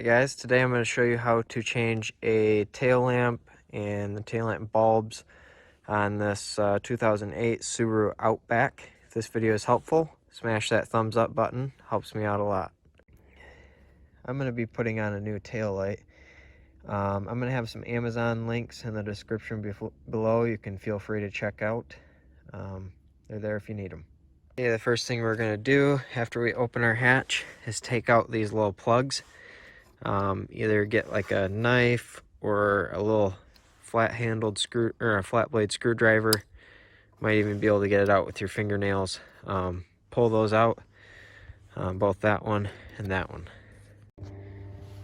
Hey guys, today I'm going to show you how to change a tail lamp and the tail lamp bulbs on this 2008 Subaru Outback. If this video is helpful, smash that thumbs up button, helps me out a lot. I'm going to be putting on a new tail light. I'm going to have some Amazon links in the description below. You can feel free to check out. They're there if you need them. Okay, the first thing we're going to do after we open our hatch is take out these little plugs. Either get like a knife or a little flat-handled screw or a flat blade screwdriver. Might even be able to get it out with your fingernails. Pull those out, both that one and that one.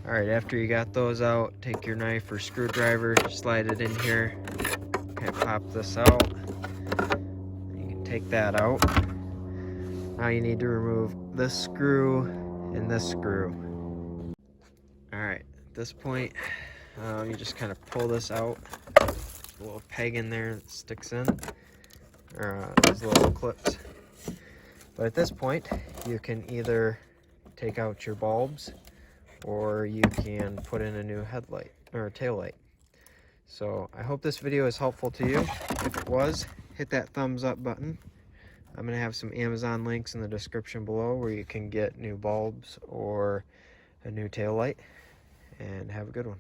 All right, after you got those out, take your knife or screwdriver, slide it in here, kind of pop this out. You can take that out. Now you need to remove this screw and this screw. All right, at this point, you just kind of pull this out. There's a little peg in there that sticks in, or these little clips. But at this point, you can either take out your bulbs or you can put in a new headlight or tail light. So I hope this video is helpful to you. If it was, hit that thumbs up button. I'm going to have some Amazon links in the description below where you can get new bulbs or a new tail light. And have a good one.